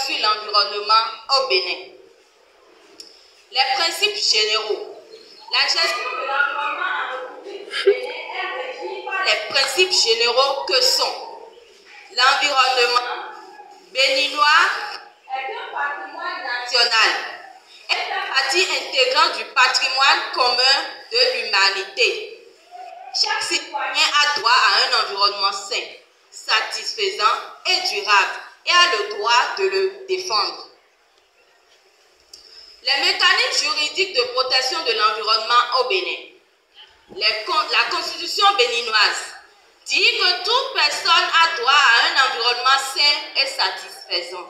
sur l'environnement au Bénin. Les principes généraux. La gestion de l'environnement en République du Bénin est régie par les principes généraux que sont l'environnement béninois est un patrimoine national, est une partie intégrante du patrimoine commun de l'humanité. Chaque citoyen a droit à un environnement sain, satisfaisant et durable et a le droit de le défendre. Les mécanismes juridiques de protection de l'environnement au Bénin. La Constitution béninoise dit que toute personne a droit à un environnement sain et satisfaisant,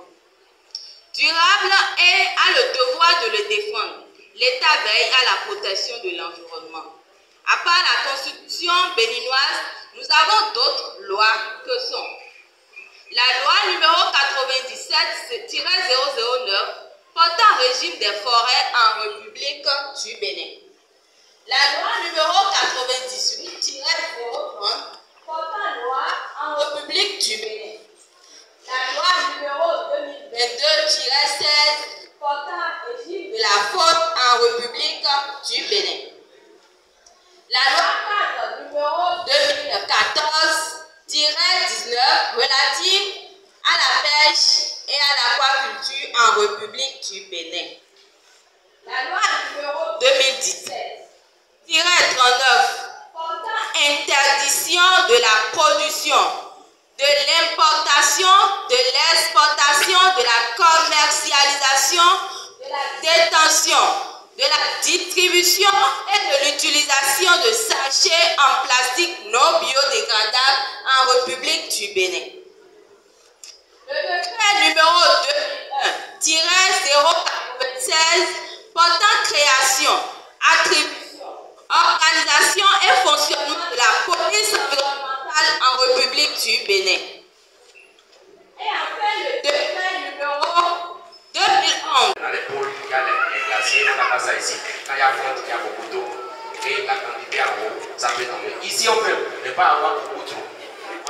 durable et a le devoir de le défendre. L'État veille à la protection de l'environnement. À part la Constitution béninoise, nous avons d'autres lois que sont la loi numéro 97-009 portant régime des forêts en République du Bénin. La loi numéro 98-030 portant loi en République du Bénin. La loi numéro 2022-16 portant régime de la faune en République du Bénin. La loi 4 numéro 2014-19 relative à la pêche et à l'aquaculture en République du Bénin. La loi numéro 2017-39 portant interdiction de la production, de l'importation, de l'exportation, de la commercialisation, de la détention, de la distribution et de l'utilisation de sachets en plastique non biodégradables en République du Bénin. Le décret numéro 2001-096 portant création, attribution, organisation et fonctionnement de la police environnementale en République du Bénin. Et enfin le décret numéro 2011. Dans les pôles, il y a les glaciers, on n'a pas ça ici. Quand il y a fonte, il y a beaucoup d'eau. Et la quantité en haut, ça peut tomber. Ici, on peut ne pas avoir beaucoup trop.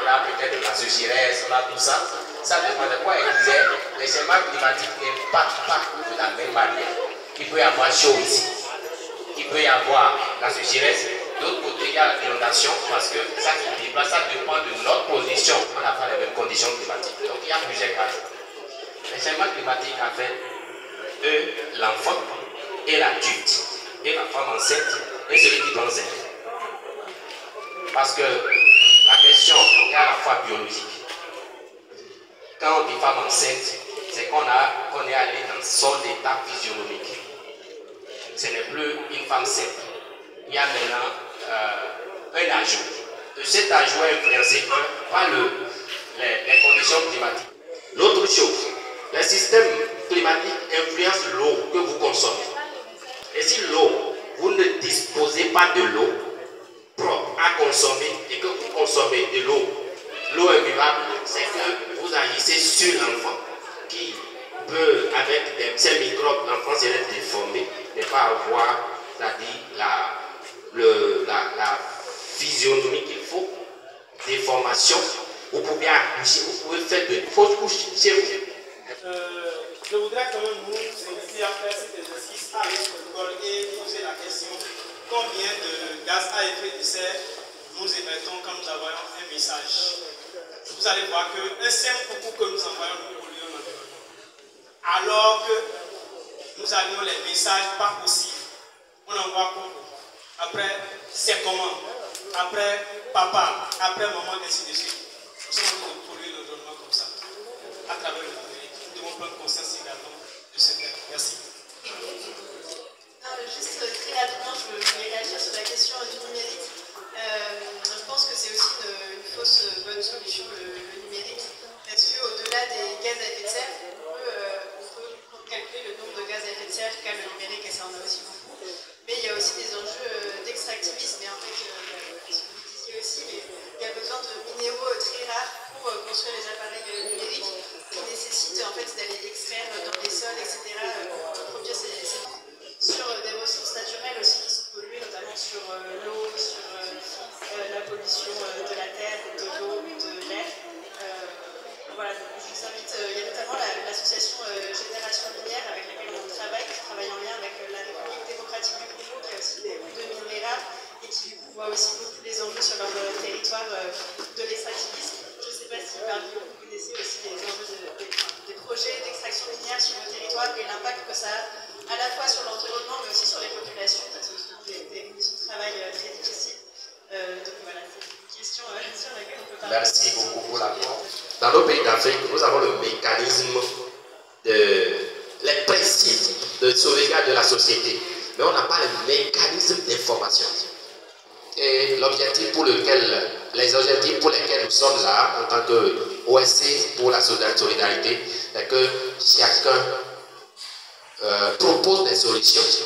On a peut-être la sécheresse, on a tout ça. Ça dépend de quoi il disait. Les changements climatiques n'impactent pas de la même manière. Il peut y avoir chaud ici. Il peut y avoir la sécheresse. D'autre côté, il y a l'inondation parce que ça dépend de notre position. On n'a pas les mêmes conditions climatiques. Donc il y a plusieurs cas. Les changements climatiques, en fait, l'enfant et l'adulte, et la femme enceinte, et celui qui est enceinte. Parce que la question est à la fois biologique. Quand on dit femme enceinte, c'est qu'on est allé dans son état physionomique. Ce n'est plus une femme simple. Il y a maintenant un ajout. Cet ajout est influencé par les conditions climatiques. L'autre chose, le système climatique influence l'eau que vous consommez. Et si l'eau, vous ne disposez pas de l'eau propre à consommer et que vous consommez de l'eau invivable, c'est que vous agissez sur l'enfant qui peut, avec ces microbes, l'enfant serait déformé, ne pas avoir, c'est-à-dire la physionomie qu'il faut, déformation. Vous pouvez accoucher, vous pouvez faire de fausses couches chez vous. Je voudrais quand même nous inviter à faire cet exercice à l'école et poser la question combien de gaz à effet de serre nous émettons quand nous envoyons un message. Vous allez voir qu'un simple coucou que nous envoyons nous pollue l'environnement. Alors que nous avions les messages pas possibles. On envoie coucou. Après, c'est comment. Après, papa. Après, maman, ainsi de suite. Nous sommes en train de polluer l'environnement comme ça. À travers le numérique. Nous devons prendre conscience également de ce fait. Merci. Juste très rapidement, je voulais réagir sur la question du numérique. Je pense que c'est aussi une fausse bonne solution, le numérique, parce qu'au-delà des gaz à effet de serre, on peut calculer le nombre de gaz à effet de serre qu'a le numérique, et ça en a aussi beaucoup. Mais il y a aussi des enjeux d'extractivisme, et en fait, ce que vous disiez aussi, il y a besoin de minéraux très rares pour construire les appareils numériques, qui nécessitent en fait d'aller extraire dans les sols, etc., pour produire ces Merci beaucoup pour l'apport. Dans nos pays d'Afrique, nous avons le mécanisme les principes de sauvegarde de la société, mais on n'a pas le mécanisme d'information. Et l'objectif pour lequel, les objectifs pour lesquels nous sommes là, en tant que OSC pour la solidarité, c'est que chacun propose des solutions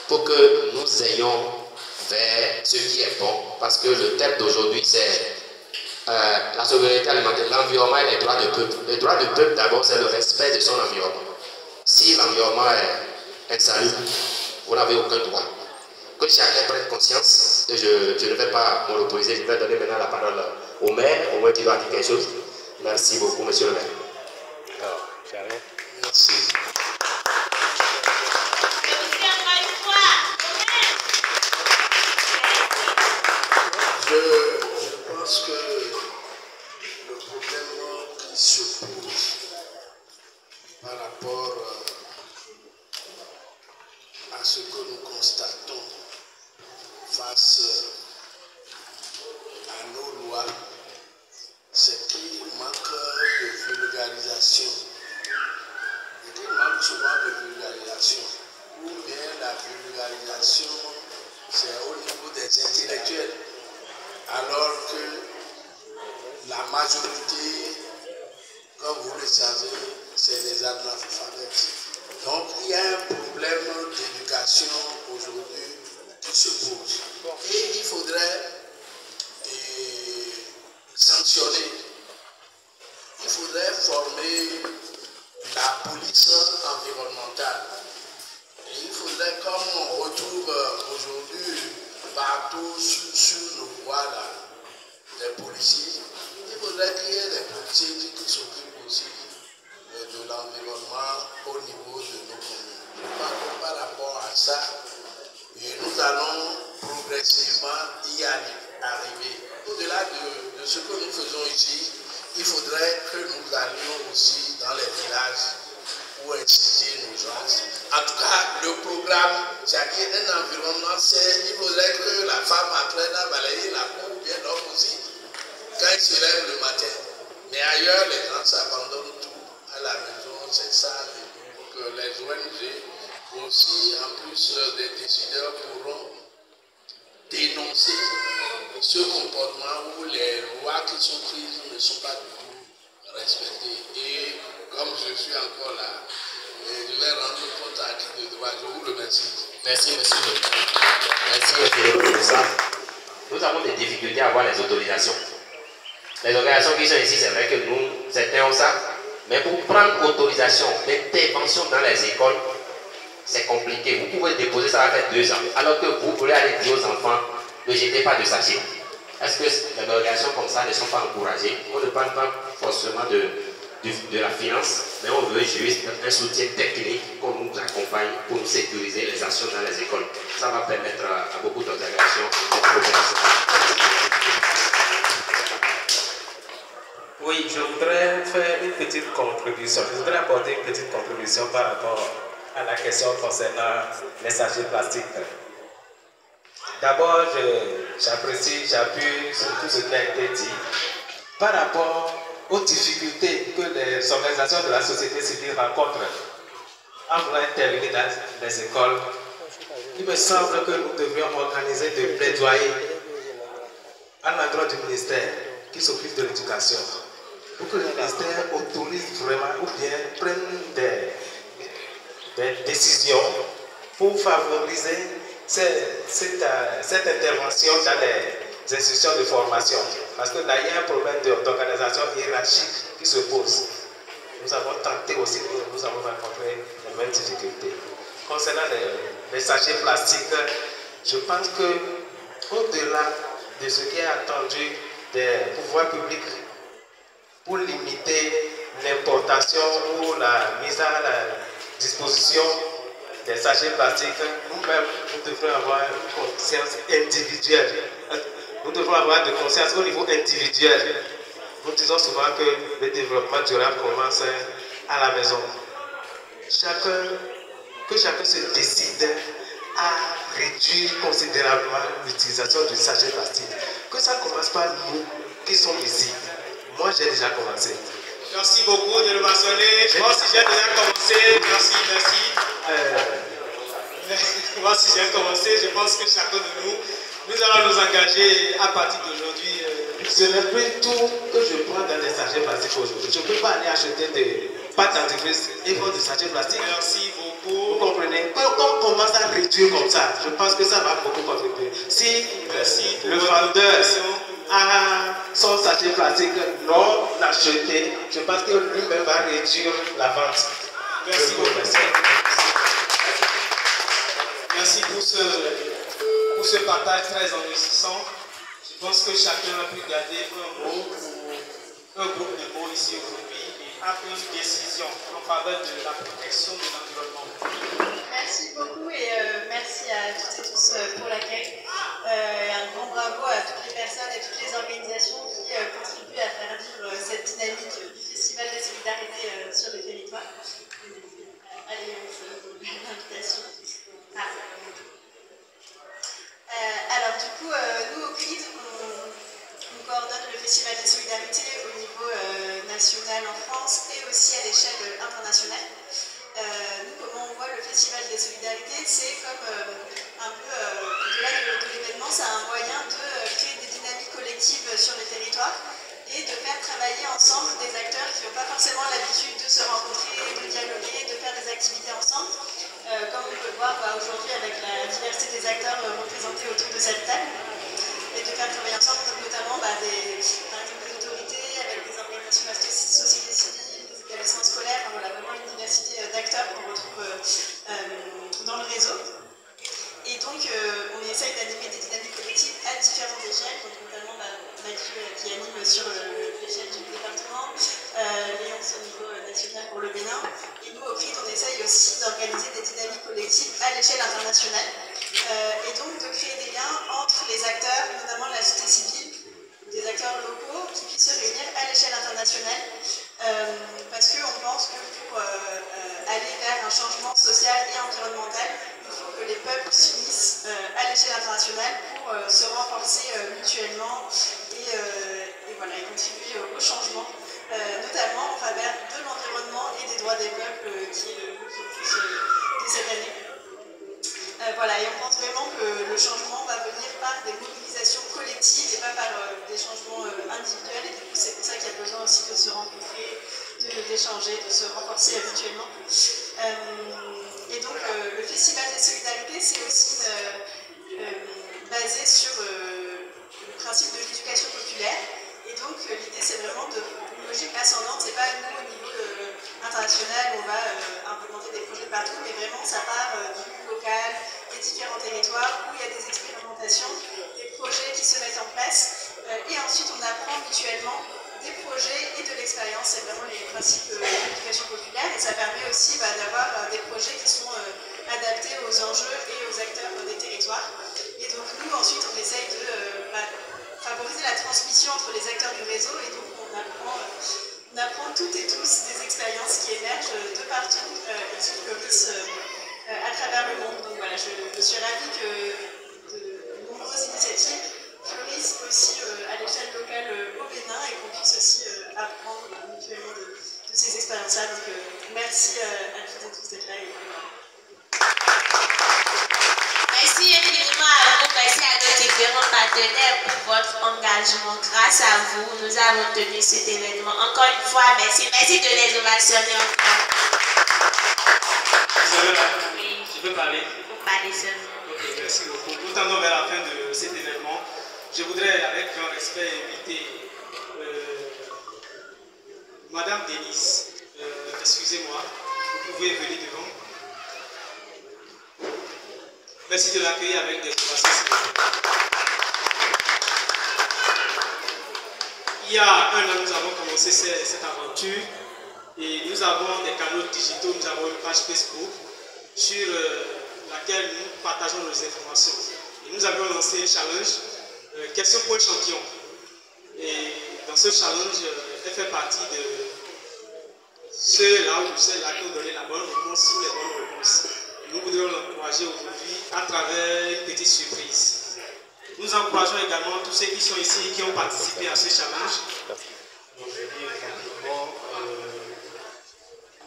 pour que nous ayons vers ce qui est bon. Parce que le thème d'aujourd'hui, c'est la souveraineté alimentaire, l'environnement et les droits du peuple. Les droits du peuple, d'abord, c'est le respect de son environnement. Si l'environnement est insalubre, vous n'avez aucun droit. Que chacun prenne conscience, et je ne vais pas monopoliser, je vais donner maintenant la parole au maire, au moins qu'il doit dire quelque chose. Merci beaucoup, monsieur le maire. Merci. Je pense que le problème qui se pose par rapport à ce que nous constatons face à nos lois, c'est qu'il manque de vulgarisation. Et qu'il manque souvent de vulgarisation. Ou bien la vulgarisation, c'est au niveau des intellectuels. Alors que la majorité, comme vous le savez, c'est les analphabètes. Donc il y a un problème d'éducation aujourd'hui qui se pose. Et il faudrait sanctionner. Il faudrait former la police environnementale. Et il faudrait, comme on retrouve aujourd'hui partout sur nos voies là, des policiers, il faudrait qu'il y ait des policiers qui s'occupent aussi de l'environnement au niveau de nos communes. Par rapport à ça, nous allons progressivement y arriver. Au-delà de ce que nous faisons ici, il faudrait que nous allions aussi dans les villages pour inciter nos gens. En tout cas, le programme, c'est un environnement sain. Il faudrait que la femme apprenne à balayer la cour, ou bien l'homme aussi, quand il se lève le matin. Mais ailleurs, les gens s'abandonnent tout à la maison, c'est ça. Donc les ONG aussi, en plus des décideurs, pourront dénoncer ce comportement où les lois qui sont prises ne sont pas du tout respectées. Et comme je suis encore là, je vais rendre compte à qui de droit. Je vous remercie. Merci, monsieur. Merci pour ça. Nous avons des difficultés à avoir les autorisations. Les organisations qui sont ici, c'est vrai que nous, certains ont ça, mais pour prendre autorisation d'intervention dans les écoles, c'est compliqué. Vous pouvez déposer, ça va faire 2 ans. Alors que vous voulez aller dire aux enfants, ne jetez pas de sachet. Est-ce que les organisations comme ça ne sont pas encouragées? On ne parle pas forcément de la finance, mais on veut juste un soutien technique qu'on nous accompagne pour nous sécuriser les actions dans les écoles. Ça va permettre à beaucoup d'organisations de progresser. Oui, je voudrais faire une petite contribution. Je voudrais apporter une petite contribution par rapport à la question concernant les sachets plastiques. D'abord, j'apprécie, j'appuie sur tout ce qui a été dit par rapport aux difficultés que les organisations de la société civile rencontrent en voulant intervenir dans les écoles. Il me semble que nous devrions organiser des plaidoyers à l'endroit du ministère qui s'occupe de l'éducation pour que le ministère autorise vraiment ou bien prenne des décisions pour favoriser cette intervention dans les institutions de formation. Parce que là, il y a un problème d'organisation hiérarchique qui se pose. Nous avons tenté aussi, nous avons rencontré les mêmes difficultés. Concernant les sachets plastiques, je pense que au-delà de ce qui est attendu des pouvoirs publics pour limiter l'importation ou la mise à la disposition des sachets plastiques, nous-mêmes, nous devons avoir une conscience individuelle. Nous devons avoir de conscience au niveau individuel. Nous disons souvent que le développement durable commence à la maison. Que chacun se décide à réduire considérablement l'utilisation du sachet plastique. Que ça commence par nous, qui sont ici. Moi, j'ai déjà commencé. Merci beaucoup de le mentionner. Moi aussi, j'ai déjà commencé. Merci, merci. Moi aussi, j'ai commencé. Je pense que chacun de nous, nous allons nous engager à partir d'aujourd'hui. Ce n'est plus tout que je prends dans les sachets plastiques aujourd'hui. Je ne peux pas aller acheter des pâtes dentifrice et faire des sachets plastiques. Merci beaucoup. Vous comprenez? Quand on commence à réduire comme ça, je pense que ça va beaucoup contribuer. Si le vendeur a son sachet plastique non acheté, je pense que lui-même va réduire la vente. Merci beaucoup. Merci pour ce partage très enrichissant. Je pense que chacun a pu garder un groupe de mots ici aujourd'hui et a pris une décision en faveur de la protection de l'environnement. Merci beaucoup et merci à toutes et tous pour l'accueil. Un grand bravo à toutes les personnes et toutes les organisations qui contribuent à faire vivre cette dynamique du Festival de solidarité sur le territoire. Allez, l'invitation. Alors du coup, nous au CRID, on coordonne le Festival de solidarité au niveau national en France et aussi à l'échelle internationale. Nous, comment on voit le Festival des solidarités, c'est comme un peu, au-delà de l'événement, c'est un moyen de créer des dynamiques collectives sur le territoire et de faire travailler ensemble des acteurs qui n'ont pas forcément l'habitude de se rencontrer, de dialoguer, de faire des activités ensemble. Comme on peut le voir aujourd'hui avec la diversité des acteurs représentés autour de cette table, et de faire travailler ensemble, notamment par exemple des autorités, avec des organisations de la société civile, des établissements scolaires, voilà, vraiment une diversité d'acteurs qu'on retrouve dans le réseau. Et donc, on essaye d'animer des dynamiques collectives à différentes échelles, donc notamment Mathieu qui anime sur l'échelle du département, Léon au niveau national pour le Bénin, et nous au CRID on essaye aussi d'organiser des dynamiques collectives à l'échelle internationale, et donc de créer des liens entre les acteurs, notamment la société civile, des acteurs locaux qui puissent se réunir à l'échelle internationale, parce qu'on pense que pour aller vers un changement social et environnemental, il faut que les peuples s'unissent à l'échelle internationale pour se renforcer mutuellement et voilà, et contribuer au changement, notamment en faveur de l'environnement et des droits des peuples, qui est le focus de cette année. Voilà, et on pense vraiment que le changement va venir par des mobilisations collectives et pas par des changements individuels, et du coup c'est pour ça qu'il y a besoin aussi de se rencontrer, d'échanger, de se renforcer mutuellement. Et donc le Festival des solidarités, c'est aussi basé sur le principe de l'éducation populaire. Et donc l'idée c'est vraiment une logique ascendante, c'est pas nous au niveau international où on va implémenter des projets partout, mais vraiment ça part du local, des différents territoires où il y a des expérimentations, des projets qui se mettent en place, et ensuite on apprend mutuellement des projets et de l'expérience. C'est vraiment les principes de l'éducation populaire, et ça permet aussi d'avoir des projets qui sont adaptés aux enjeux et aux acteurs des territoires. Et donc nous ensuite on essaye de favoriser la transmission entre les acteurs du réseau, et donc on apprend toutes et tous des expériences qui émergent de partout et qui fleurissent à travers le monde. Donc voilà, je suis ravie que de nombreuses initiatives fleurissent aussi à l'échelle locale au Bénin, et qu'on puisse aussi apprendre mutuellement de ces expériences-là. Donc merci à toutes et tous d'être là. Merci infiniment à vous, merci à nos différents partenaires pour votre engagement. Grâce à vous, nous avons tenu cet événement. Encore une fois, merci. Merci de les ovationner encore. Oui. Je peux parler? Vous parlez seulement. Ok, merci beaucoup. Nous tendons vers la fin de cet événement. Je voudrais, avec grand respect, inviter Madame Denise. Excusez-moi, vous pouvez venir devant. Merci de l'accueillir avec des ovations. Il y a un an, nous avons commencé cette aventure, et nous avons des canaux digitaux, nous avons une page Facebook sur laquelle nous partageons nos informations. Et nous avions lancé un challenge, question pour un champion. Et dans ce challenge, elle fait partie de ceux-là ou celles-là qui ont donné la bonne réponse ou les bonnes réponses. Nous voudrions l'encourager aujourd'hui à travers une petite surprise. Nous encourageons également tous ceux qui sont ici et qui ont participé à ce challenge. Donc, je dis rapidement,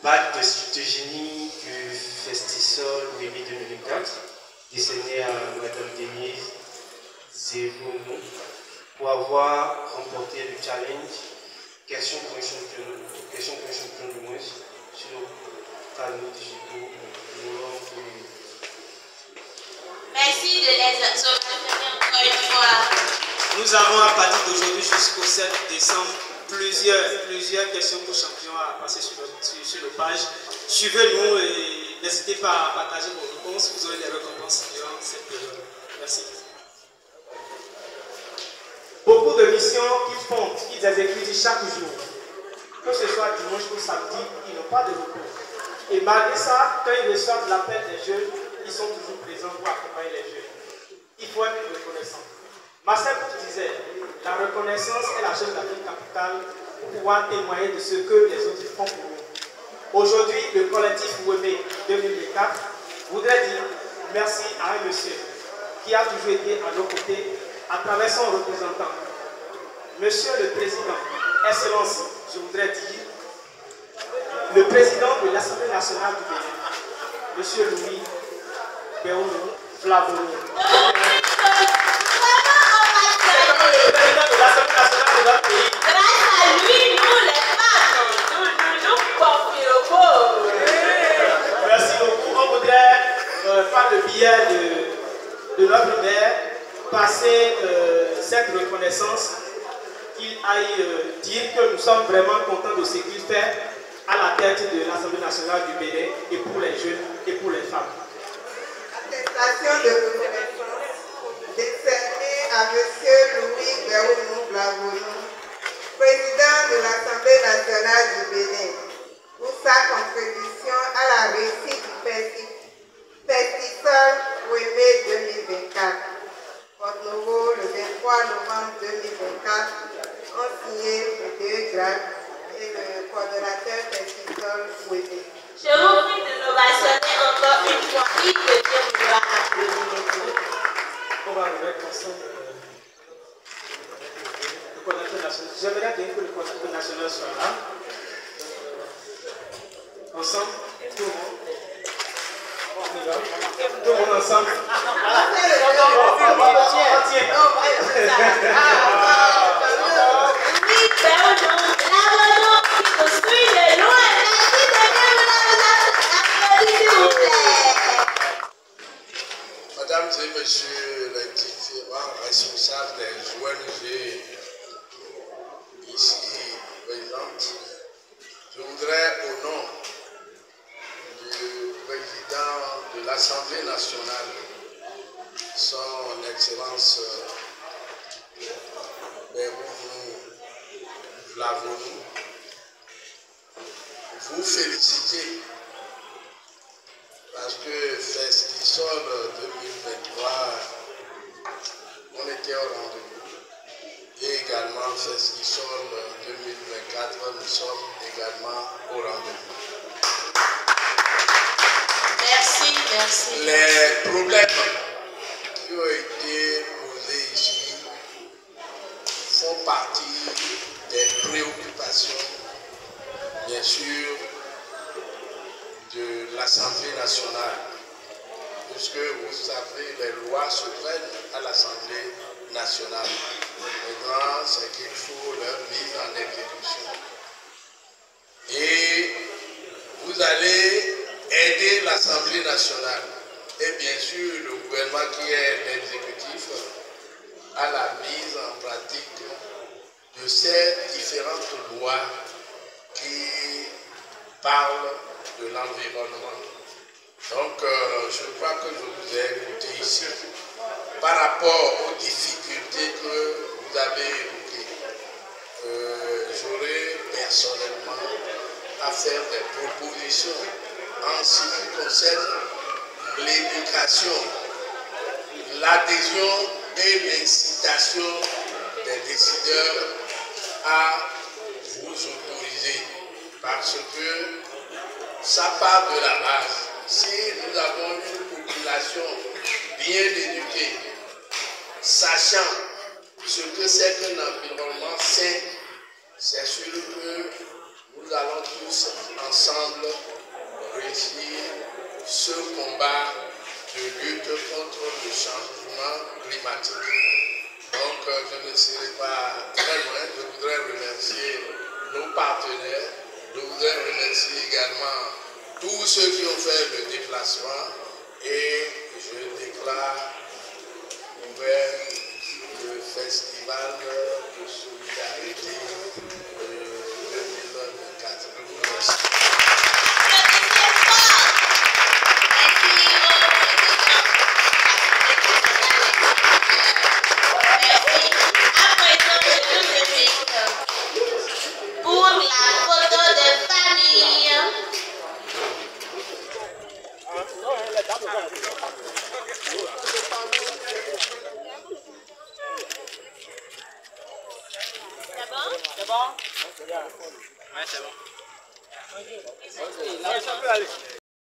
bac de génie du Festisol Wémi 2004, décerné à Madame Denise Zévounou, pour avoir remporté le challenge question pour un champion du moins sur canaux digitaux. Merci de les obtenir encore une fois. Nous avons à partir d'aujourd'hui jusqu'au 7 décembre plusieurs questions pour champions à passer sur le page. Suivez-nous et n'hésitez pas à partager vos réponses. Vous aurez des récompenses durant cette période. Merci. Beaucoup de missions qu'ils font, qu'ils exécutent chaque jour. Que ce soit dimanche ou samedi, ils n'ont pas de repos. Et malgré ça, quand ils reçoivent l'appel des jeunes, ils sont toujours présents pour accompagner les jeunes. Il faut être reconnaissant. Marcel disait, la reconnaissance est la chose la plus capitale pour pouvoir témoigner de ce que les autres font pour nous. Aujourd'hui, le collectif Wémé 2004 voudrait dire merci à un monsieur qui a toujours été à nos côtés à travers son représentant. Monsieur le Président, Excellence, je voudrais dire, le président de l'Assemblée nationale du Bénin, Monsieur Louis Béounou Flavonou. Le président de l'Assemblée nationale de notre pays. Grâce à lui, nous les femmes, nous confirmons. Merci beaucoup. On voudrait, par le biais de notre maire, passer cette reconnaissance, qu'il aille dire que nous sommes vraiment contents de ce qu'il fait à la tête de l'Assemblée nationale du Bénin et pour les jeunes et pour les femmes. Attestation de reconnaissance décernée à M. Louis Béounou Flavonou, président de l'Assemblée nationale du Bénin, pour sa contribution à la réussite du Festisol Wémé 2024. Porte-Nouveau, le 23 novembre 2024, ont signé le grade et le coordonnateur Festisol Wémé. Je vous prie de l'ovationner encore une fois. Il peut dire vouloir applaudir. On va remettre ensemble le coordonnateur national. J'aimerais bien que le coordonnateur national soit là. Ensemble, tout le monde. On y va. Tout le monde ensemble. Oui, Béounou, Flavonou, qui nous suit de loin. Merci de bien vous applaudir, s'il vous plaît. Mesdames et messieurs les différents responsables des ONG ici présentes, je voudrais au nom du président de l'Assemblée nationale, son Excellence Béounou Flavonou, vous féliciter parce que Festisol 2023, on était au rendez-vous. Et également Festisol 2024, nous sommes également au rendez-vous. Merci. Les problèmes qui ont été posés ici font partie des préoccupations, bien sûr, de l'Assemblée nationale, puisque vous savez, les lois se prennent à l'Assemblée nationale. Maintenant, c'est qu'il faut leur mise en exécution. Et vous allez aider l'Assemblée nationale et bien sûr le gouvernement qui est l'exécutif à la mise en pratique de ces différentes lois qui parlent de l'environnement. Donc, je crois que je vous ai écouté ici par rapport aux difficultés que vous avez évoquées. J'aurai personnellement à faire des propositions en ce qui concerne l'éducation, l'adhésion et l'incitation des décideurs à vous autoriser, parce que ça part de la base. Si nous avons une population bien éduquée, sachant ce que c'est qu'un environnement sain, c'est sûr que nous allons tous ensemble réussir ce combat de lutte contre le changement climatique. Donc, je ne serai pas très loin. Je voudrais remercier nos partenaires. Je voudrais remercier également tous ceux qui ont fait le déplacement. Et je déclare ouvert le festival de solidarité 2024. Je vous remercie. Pour la photo de famille. C'est bon? C'est bon? Ouais, c'est bon. Ok, là, ça peut aller.